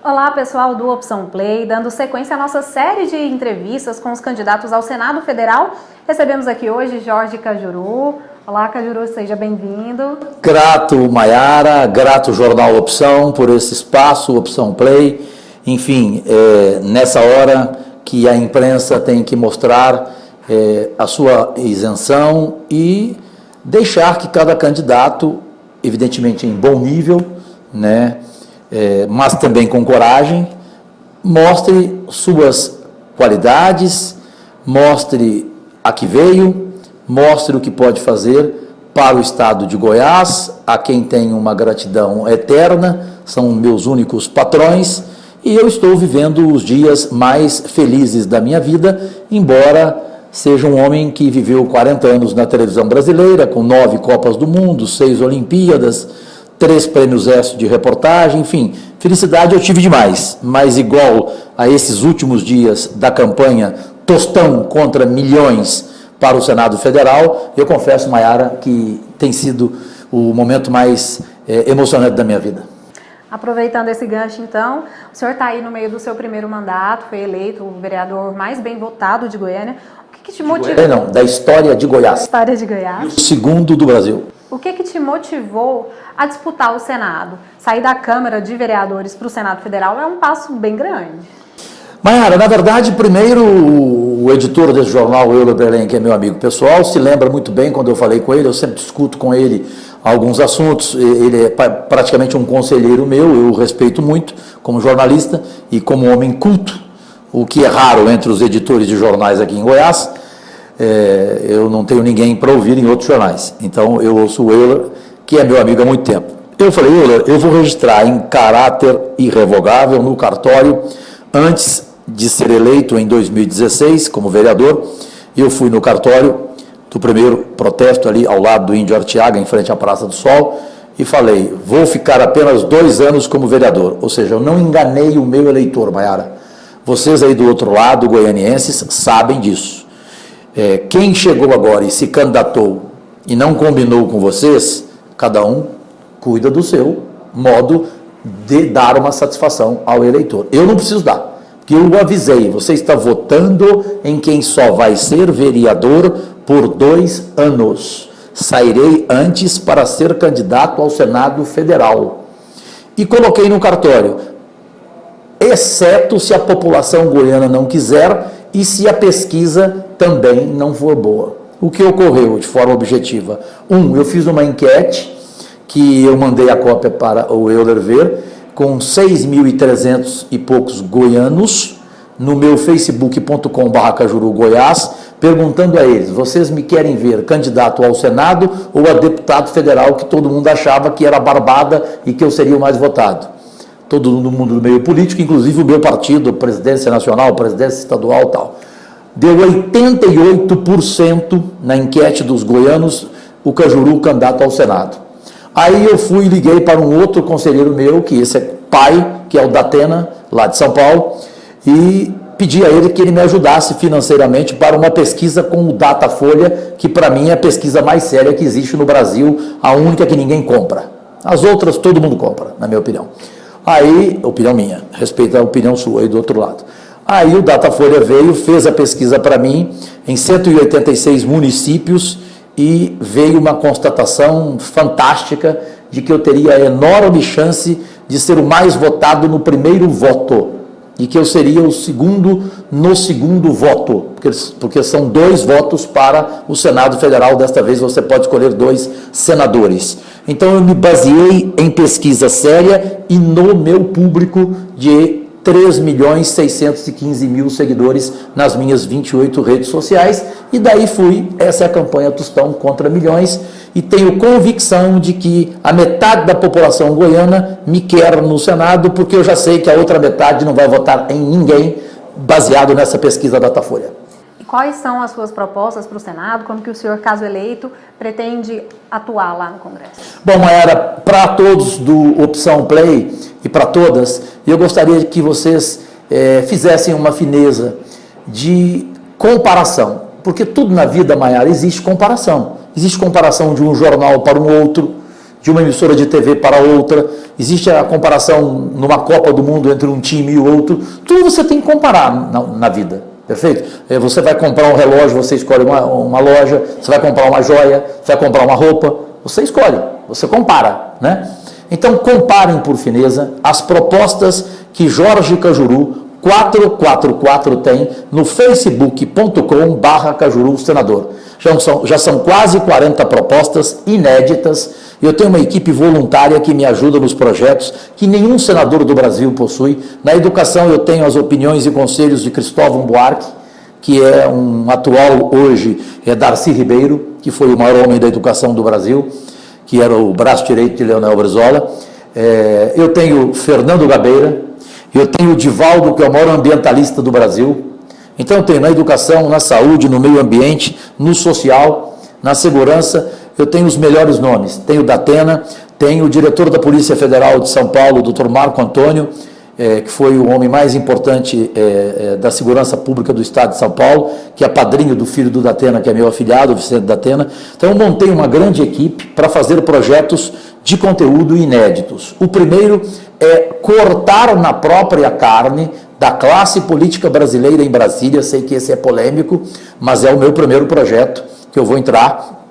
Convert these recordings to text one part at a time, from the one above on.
Olá pessoal do Opção Play, dando sequência à nossa série de entrevistas com os candidatos ao Senado Federal. Recebemos aqui hoje Jorge Cajuru. Olá Cajuru, seja bem-vindo. Grato Maiara, grato Jornal Opção por esse espaço, Opção Play. Enfim, nessa hora que a imprensa tem que mostrar a sua isenção e deixar que cada candidato, evidentemente em bom nível, né, mas também com coragem, mostre suas qualidades, mostre a que veio, mostre o que pode fazer para o estado de Goiás, a quem tenho uma gratidão eterna, são meus únicos patrões, e eu estou vivendo os dias mais felizes da minha vida, embora seja um homem que viveu 40 anos na televisão brasileira, com 9 Copas do Mundo, 6 Olimpíadas, 3 prêmios ESSO de reportagem, enfim, felicidade eu tive demais, mas igual a esses últimos dias da campanha Tostão contra milhões para o Senado Federal, eu confesso, Maiara, que tem sido o momento mais emocionante da minha vida. Aproveitando esse gancho, então, o senhor está aí no meio do seu primeiro mandato, foi eleito o vereador mais bem votado de Goiânia. O que te motivou? Não, da história de Goiás. Da história de Goiás. E o segundo do Brasil. O que te motivou a disputar o Senado? Sair da Câmara de Vereadores para o Senado Federal é um passo bem grande. Maiara, na verdade, primeiro o editor desse jornal, Euler Berlen, que é meu amigo pessoal, se lembra muito bem quando eu falei com ele, eu sempre discuto com ele alguns assuntos, ele é praticamente um conselheiro meu, eu o respeito muito como jornalista e como homem culto, o que é raro entre os editores de jornais aqui em Goiás. Eu não tenho ninguém para ouvir em outros jornais, então eu ouço o Euler, que é meu amigo há muito tempo. Eu falei, Euler, eu vou registrar em caráter irrevogável no cartório, antes de ser eleito em 2016 como vereador, eu fui no cartório do primeiro protesto ali ao lado do Índio Artiaga, em frente à Praça do Sol, e falei, vou ficar apenas 2 anos como vereador, ou seja, eu não enganei o meu eleitor, Maiara. Vocês aí do outro lado, goianienses, sabem disso. Quem chegou agora e se candidatou e não combinou com vocês, cada um cuida do seu modo de dar uma satisfação ao eleitor. Eu não preciso dar, porque eu avisei, você está votando em quem só vai ser vereador por 2 anos. Sairei antes para ser candidato ao Senado Federal. E coloquei no cartório, exceto se a população goiana não quiser e se a pesquisa também não for boa. O que ocorreu de forma objetiva? Eu fiz uma enquete que eu mandei a cópia para o Euler ver, com 6.300 e poucos goianos, no meu facebook.com/Cajuru Goiás, perguntando a eles, vocês me querem ver candidato ao Senado ou a deputado federal, que todo mundo achava que era barbada e que eu seria o mais votado? Todo mundo do meio político, inclusive o meu partido, Presidência Nacional, Presidência Estadual e tal. Deu 88% na enquete dos goianos, o Cajuru candidato ao Senado. Aí eu fui e liguei para um outro conselheiro meu, que esse é pai, que é o Datena, lá de São Paulo, e pedi a ele que ele me ajudasse financeiramente para uma pesquisa com o Datafolha, que para mim é a pesquisa mais séria que existe no Brasil, a única que ninguém compra. As outras todo mundo compra, na minha opinião. Aí, opinião minha, respeita a opinião sua aí do outro lado. Aí o Datafolha veio, fez a pesquisa para mim, em 186 municípios, e veio uma constatação fantástica de que eu teria a enorme chance de ser o mais votado no primeiro voto, e que eu seria o segundo no segundo voto, porque são 2 votos para o Senado Federal, desta vez você pode escolher 2 senadores. Então eu me baseei em pesquisa séria e no meu público de 3.615.000 seguidores nas minhas 28 redes sociais, e daí essa é a campanha Tostão contra milhões, e tenho convicção de que a metade da população goiana me quer no Senado, porque eu já sei que a outra metade não vai votar em ninguém, baseado nessa pesquisa Datafolha. E quais são as suas propostas para o Senado? Como que o senhor, caso eleito, pretende atuar lá no Congresso? Bom, Maiara, para todos do Opção Play e para todas, eu gostaria que vocês fizessem uma fineza de comparação, porque tudo na vida, Maiara, existe comparação. Existe comparação de um jornal para um outro, de uma emissora de TV para outra, existe a comparação numa Copa do Mundo entre um time e o outro, tudo você tem que comparar na vida, perfeito? Você vai comprar um relógio, você escolhe uma loja, você vai comprar uma joia, você vai comprar uma roupa, você escolhe, você compara, né? Então comparem, por fineza, as propostas que Jorge Cajuru 444 tem no facebook.com/Cajuru Senador. Já são quase 40 propostas inéditas. Eu tenho uma equipe voluntária que me ajuda nos projetos que nenhum senador do Brasil possui. Na educação eu tenho as opiniões e conselhos de Cristóvão Buarque, que é um atual hoje Darcy Ribeiro, que foi o maior homem da educação do Brasil, que era o braço direito de Leonel Brizola. Eu tenho Fernando Gabeira, eu tenho o Divaldo, que é o maior ambientalista do Brasil. Então eu tenho na educação, na saúde, no meio ambiente, no social, na segurança, eu tenho os melhores nomes. Tenho o Datena, tenho o diretor da Polícia Federal de São Paulo, Dr. Marco Antônio, que foi o homem mais importante da segurança pública do estado de São Paulo, que é padrinho do filho do Datena, que é meu afilhado, o Vicente Datena. Então eu montei uma grande equipe para fazer projetos de conteúdo inéditos. O primeiro é cortar na própria carne da classe política brasileira em Brasília. Sei que esse é polêmico, mas é o meu primeiro projeto que eu vou entrar,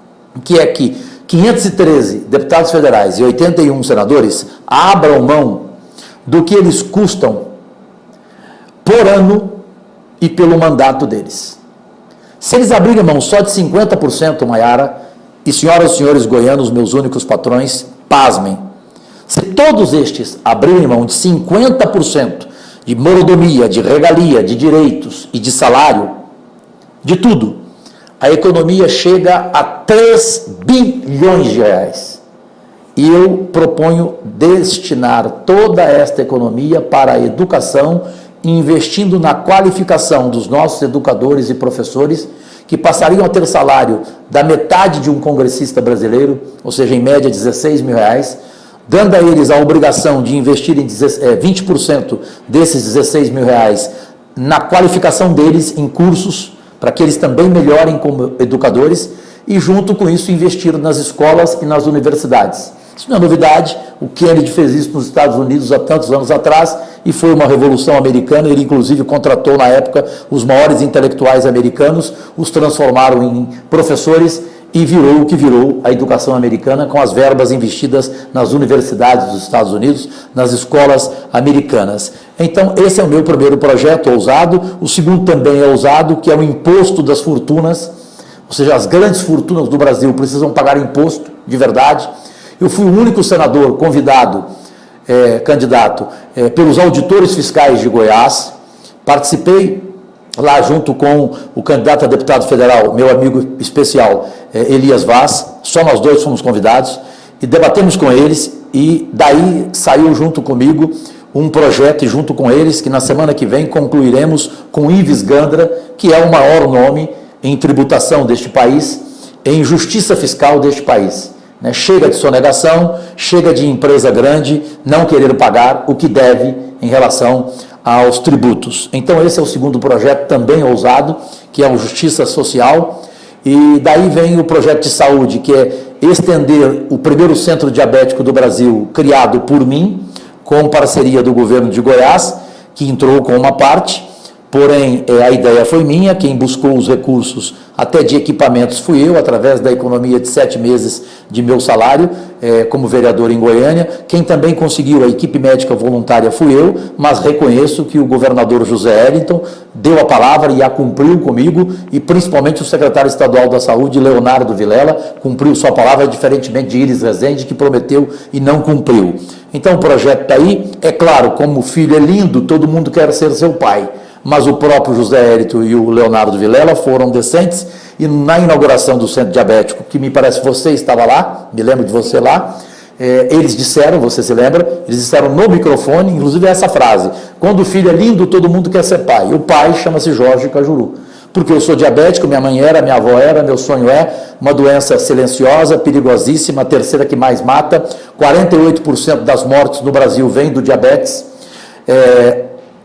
que é que 513 deputados federais e 81 senadores abram mão do que eles custam por ano e pelo mandato deles. Se eles abrirem mão só de 50%, Maiara, e senhoras e senhores goianos, meus únicos patrões, pasmem. Se todos estes abrirem mão de 50% de mordomia, de regalia, de direitos e de salário, de tudo, a economia chega a 3 bilhões de reais. E eu proponho destinar toda esta economia para a educação, investindo na qualificação dos nossos educadores e professores, que passariam a ter salário da metade de um congressista brasileiro, ou seja, em média 16 mil reais, dando a eles a obrigação de investir em 20% desses 16 mil reais na qualificação deles em cursos, para que eles também melhorem como educadores, e junto com isso investir nas escolas e nas universidades. Isso não é novidade, o Kennedy fez isso nos Estados Unidos há tantos anos atrás, e foi uma revolução americana. Ele inclusive contratou na época os maiores intelectuais americanos, os transformaram em professores, e virou o que virou a educação americana, com as verbas investidas nas universidades dos Estados Unidos, nas escolas americanas. Então esse é o meu primeiro projeto ousado. O segundo também é ousado, que é o imposto das fortunas, ou seja, as grandes fortunas do Brasil precisam pagar imposto de verdade. Eu fui o único senador convidado, candidato, pelos auditores fiscais de Goiás. Participei lá junto com o candidato a deputado federal, meu amigo especial, Elias Vaz. Só nós dois fomos convidados e debatemos com eles, e daí saiu junto comigo um projeto, e junto com eles, que na semana que vem concluiremos com Ives Gandra, que é o maior nome em tributação deste país, em justiça fiscal deste país. Chega de sonegação, chega de empresa grande não querer pagar o que deve em relação aos tributos. Então esse é o segundo projeto, também ousado, que é o Justiça Social. E daí vem o projeto de saúde, que é estender o primeiro centro diabético do Brasil, criado por mim, com parceria do governo de Goiás, que entrou com uma parte. Porém, a ideia foi minha. Quem buscou os recursos até de equipamentos fui eu, através da economia de 7 meses de meu salário, como vereador em Goiânia. Quem também conseguiu a equipe médica voluntária fui eu, mas reconheço que o governador José Eliton deu a palavra e a cumpriu comigo, e principalmente o secretário estadual da Saúde, Leonardo Vilela, cumpriu sua palavra, diferentemente de Iris Rezende, que prometeu e não cumpriu. Então o projeto está aí. É claro, como o filho é lindo, todo mundo quer ser seu pai, mas o próprio José Eliton e o Leonardo Vilela foram decentes, e na inauguração do centro diabético, que me parece você estava lá, me lembro de você lá, eles disseram, você se lembra, eles disseram no microfone, inclusive essa frase: quando o filho é lindo, todo mundo quer ser pai. O pai chama-se Jorge Cajuru, porque eu sou diabético, minha mãe era, minha avó era, meu sonho é uma doença silenciosa, perigosíssima, a terceira que mais mata. 48% das mortes no Brasil vêm do diabetes.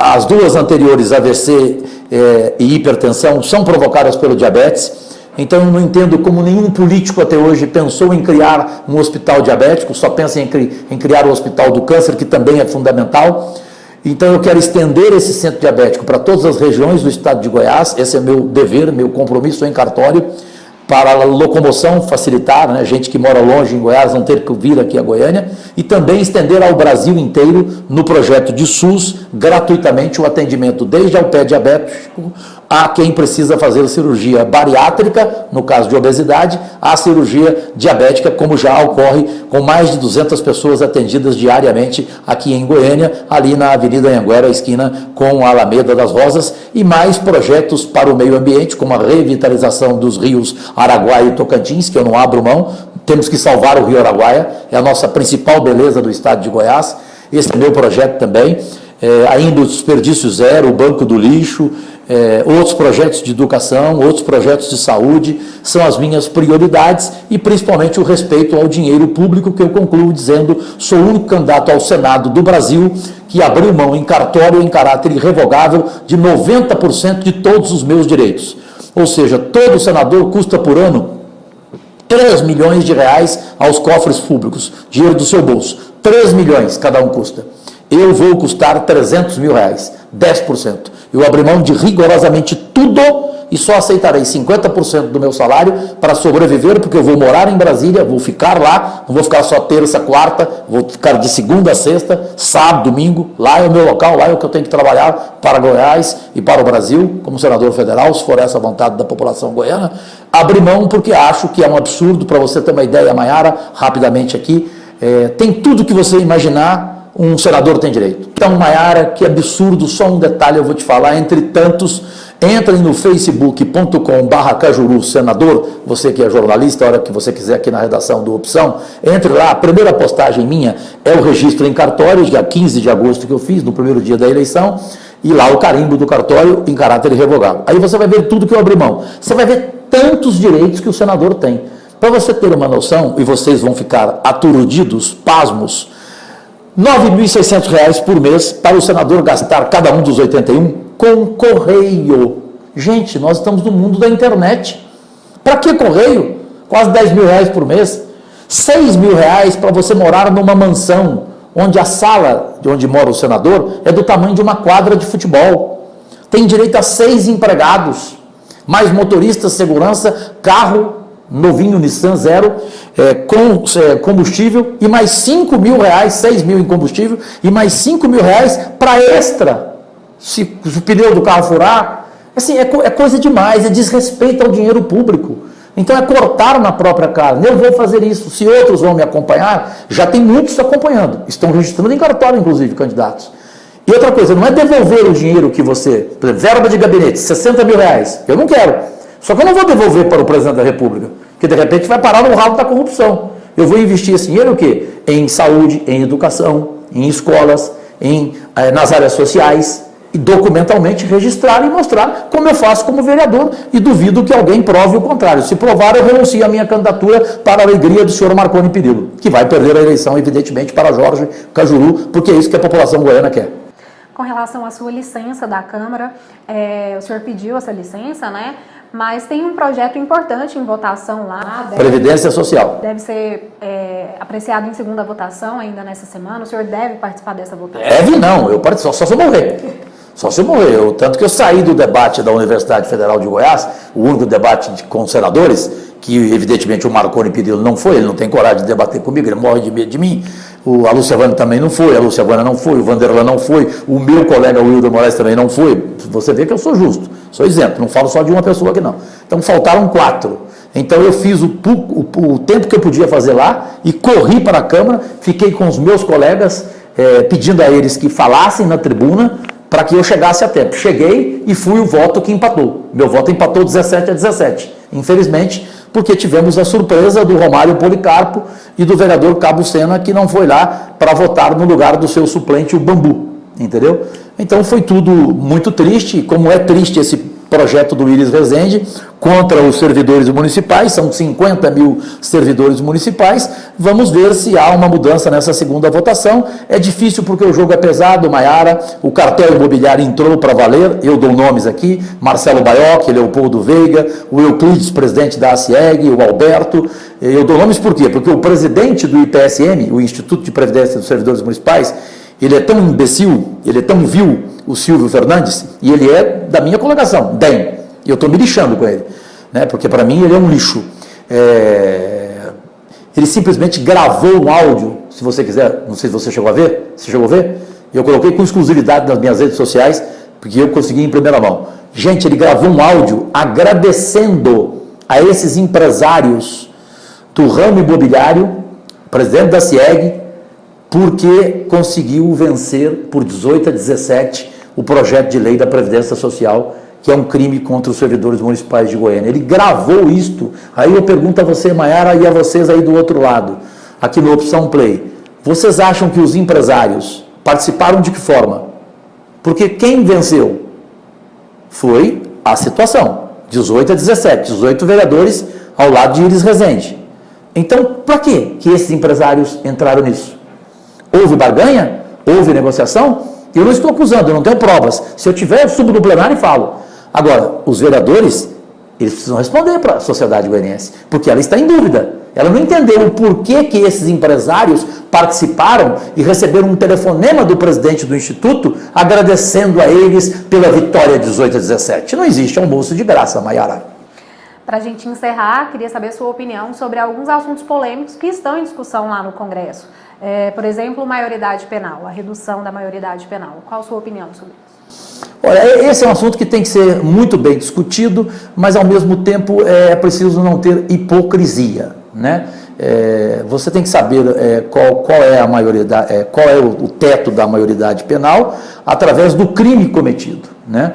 As duas anteriores, AVC e hipertensão, são provocadas pelo diabetes. Então eu não entendo como nenhum político até hoje pensou em criar um hospital diabético, só pensa em criar o hospital do câncer, que também é fundamental. Então eu quero estender esse centro diabético para todas as regiões do estado de Goiás, esse é meu dever, meu compromisso em cartório, para a locomoção facilitar, né, gente que mora longe em Goiás não ter que vir aqui a Goiânia, e também estender ao Brasil inteiro, no projeto de SUS, gratuitamente o atendimento desde ao pé diabético a quem precisa fazer cirurgia bariátrica, no caso de obesidade, a cirurgia diabética, como já ocorre com mais de 200 pessoas atendidas diariamente aqui em Goiânia, ali na Avenida Anhanguera, esquina com a Alameda das Rosas, e mais projetos para o meio ambiente, como a revitalização dos rios Araguaia e Tocantins, que eu não abro mão. Temos que salvar o rio Araguaia, é a nossa principal beleza do estado de Goiás. Esse é meu projeto também. Ainda o desperdício zero, o banco do lixo, outros projetos de educação, outros projetos de saúde, são as minhas prioridades, e principalmente o respeito ao dinheiro público, que eu concluo dizendo: sou o único candidato ao Senado do Brasil que abriu mão em cartório, em caráter irrevogável, de 90% de todos os meus direitos. Ou seja, todo senador custa por ano 3 milhões de reais aos cofres públicos, dinheiro do seu bolso. 3 milhões cada um custa. Eu vou custar 300 mil reais, 10%. Eu abri mão de rigorosamente tudo e só aceitarei 50% do meu salário para sobreviver, porque eu vou morar em Brasília, vou ficar lá, não vou ficar só terça, quarta, vou ficar de segunda a sexta, sábado, domingo. Lá é o meu local, lá é o que eu tenho que trabalhar para Goiás e para o Brasil, como senador federal, se for essa a vontade da população goiana. Abri mão porque acho que é um absurdo. Para você ter uma ideia, Maiara, rapidamente aqui, tem tudo que você imaginar, um senador tem direito. Então, Maiara, que absurdo, só um detalhe eu vou te falar, entre tantos. Entrem no facebook.com/Cajuru Senador, você que é jornalista, a hora que você quiser aqui na redação do Opção, entre lá. A primeira postagem minha é o registro em cartório, dia 15 de agosto que eu fiz, no primeiro dia da eleição, e lá o carimbo do cartório em caráter irrevogável. Aí você vai ver tudo que eu abri mão. Você vai ver tantos direitos que o senador tem. Para você ter uma noção, e vocês vão ficar aturdidos, pasmos, R$ 9.600 por mês para o senador gastar, cada um dos 81, com correio. Gente, nós estamos no mundo da internet. Para que correio? Quase R$ 10.000 por mês. R$ 6.000 para você morar numa mansão, onde a sala de onde mora o senador é do tamanho de uma quadra de futebol. Tem direito a 6 empregados, mais motorista, segurança, carro novinho Nissan Zero, com combustível, e mais R$ 5.000, 6 mil em combustível, e mais R$ 5.000 para extra, se o pneu do carro furar. Assim, é coisa demais, é desrespeito ao dinheiro público. Então é cortar na própria carne. Eu vou fazer isso. Se outros vão me acompanhar, já tem muitos acompanhando, estão registrando em cartório, inclusive, candidatos. E outra coisa, não é devolver o dinheiro que você, por exemplo, verba de gabinete, R$ 60 mil, eu não quero. Só que eu não vou devolver para o presidente da República, que de repente vai parar no ralo da corrupção. Eu vou investir esse dinheiro o quê? Em saúde, em educação, em escolas, nas áreas sociais, e documentalmente registrar e mostrar como eu faço como vereador, e duvido que alguém prove o contrário. Se provar, eu renuncio à minha candidatura para a alegria do senhor Marconi Perillo, que vai perder a eleição, evidentemente, para Jorge Cajuru, porque é isso que a população goiana quer. Com relação à sua licença da Câmara, o senhor pediu essa licença, né? Mas tem um projeto importante em votação lá. Previdência Social. Deve ser apreciado em segunda votação ainda nessa semana. O senhor deve participar dessa votação? Deve não, eu participo, só se eu morrer. Só se eu morrer. Tanto que eu saí do debate da Universidade Federal de Goiás, o único debate com senadores, que evidentemente o Marconi Perillo não foi, ele não tem coragem de debater comigo, ele morre de medo de mim. A Lúcia Vana também não foi, a Lúcia Vana não foi, o Vanderlan não foi, o meu colega Wilder Moraes também não foi. Você vê que eu sou justo, sou isento, não falo só de uma pessoa aqui não. Então faltaram 4. Então eu fiz o tempo que eu podia fazer lá e corri para a Câmara, fiquei com os meus colegas pedindo a eles que falassem na tribuna para que eu chegasse a tempo. Cheguei e fui o voto que empatou. Meu voto empatou 17-17. Infelizmente, porque tivemos a surpresa do Romário Policarpo e do vereador Cabo Sena, que não foi lá para votar no lugar do seu suplente, o Bambu, entendeu? Então foi tudo muito triste, como é triste esse projeto do Iris Rezende contra os servidores municipais, são 50 mil servidores municipais. Vamos ver se há uma mudança nessa segunda votação. É difícil porque o jogo é pesado, Maiara, o cartel imobiliário entrou para valer, eu dou nomes aqui, Marcelo Baiocchi, Leopoldo Veiga, o Euclides, presidente da ACIEG, o Alberto. Eu dou nomes por quê? Porque o presidente do IPSM, o Instituto de Previdência dos Servidores Municipais, ele é tão imbecil, ele é tão vil, o Silvio Fernandes, e ele é da minha colocação, DEM. E eu estou me lixando com ele, né? Porque para mim ele é um lixo. Ele simplesmente gravou um áudio, se você quiser, não sei se você chegou a ver, você chegou a ver? Eu coloquei com exclusividade nas minhas redes sociais, porque eu consegui em primeira mão. Gente, ele gravou um áudio agradecendo a esses empresários do ramo imobiliário, presidente da CIEG, porque conseguiu vencer por 18 a 17 o projeto de lei da Previdência Social, que é um crime contra os servidores municipais de Goiânia. Ele gravou isto. Aí eu pergunto a você, Maiara, e a vocês aí do outro lado, aqui no Opção Play, vocês acham que os empresários participaram de que forma? Porque quem venceu foi a situação, 18 a 17, 18 vereadores ao lado de Iris Rezende. Então, para que esses empresários entraram nisso? Houve barganha? Houve negociação? Eu não estou acusando, eu não tenho provas. Se eu tiver, eu subo no plenário e falo. Agora, os vereadores, eles precisam responder para a sociedade goianiense, porque ela está em dúvida. Ela não entendeu o porquê que esses empresários participaram e receberam um telefonema do presidente do Instituto agradecendo a eles pela vitória 18 a 17. Não existe almoço de graça, Maiara. Para a gente encerrar, queria saber sua opinião sobre alguns assuntos polêmicos que estão em discussão lá no Congresso. Por exemplo, maioridade penal, a redução da maioridade penal. Qual a sua opinião sobre isso? Olha, esse é um assunto que tem que ser muito bem discutido, mas ao mesmo tempo é preciso não ter hipocrisia, né? Você tem que saber qual é a maioridade, qual é o teto da maioridade penal através do crime cometido, né?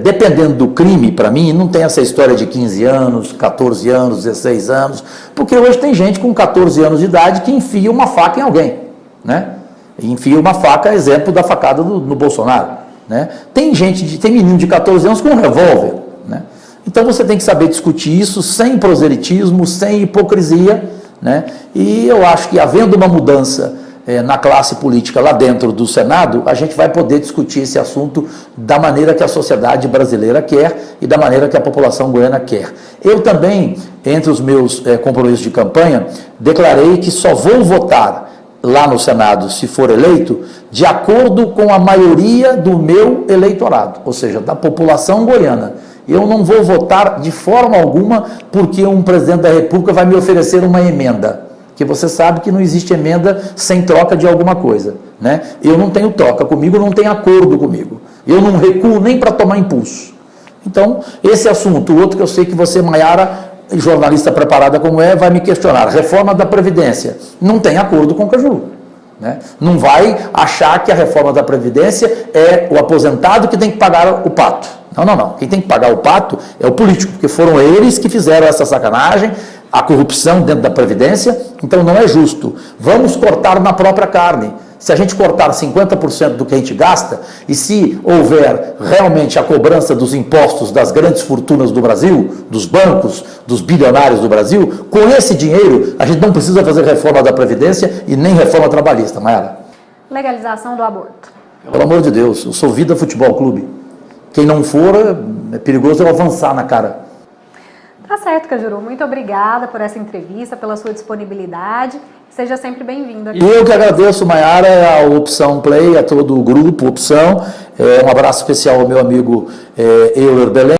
Dependendo do crime, para mim, não tem essa história de 15 anos, 14 anos, 16 anos, porque hoje tem gente com 14 anos de idade que enfia uma faca em alguém, né? Enfia uma faca, exemplo da facada no Bolsonaro, né? Tem menino de 14 anos com um revólver, né? Então você tem que saber discutir isso sem proselitismo, sem hipocrisia, né? E eu acho que havendo uma mudança na classe política lá dentro do Senado, a gente vai poder discutir esse assunto da maneira que a sociedade brasileira quer e da maneira que a população goiana quer. Eu também, entre os meus compromissos de campanha, declarei que só vou votar lá no Senado, se for eleito, de acordo com a maioria do meu eleitorado, ou seja, da população goiana. Eu não vou votar de forma alguma porque um presidente da República vai me oferecer uma emenda. Que você sabe que não existe emenda sem troca de alguma coisa, né? Eu não tenho troca comigo, não tem acordo comigo. Eu não recuo nem para tomar impulso. Então, esse assunto, o outro que eu sei que você, Maiara, jornalista preparada como vai me questionar. Reforma da Previdência. Não tem acordo com o Cajuru, né? Não vai achar que a reforma da Previdência é o aposentado que tem que pagar o pato. Não. Quem tem que pagar o pato é o político, porque foram eles que fizeram essa sacanagem, a corrupção dentro da Previdência, então não é justo. Vamos cortar na própria carne. Se a gente cortar 50% do que a gente gasta, e se houver realmente a cobrança dos impostos das grandes fortunas do Brasil, dos bancos, dos bilionários do Brasil, com esse dinheiro a gente não precisa fazer reforma da Previdência e nem reforma trabalhista, Maiara. Legalização do aborto. Pelo amor de Deus, eu sou Vida Futebol Clube. Quem não for, é perigoso eu avançar na cara. Tá certo, Cajuru. Muito obrigada por essa entrevista, pela sua disponibilidade. Seja sempre bem-vindo aqui. Eu que agradeço, Maiara, a Opção Play, a todo o grupo Opção. Um abraço especial ao meu amigo Euler Belém.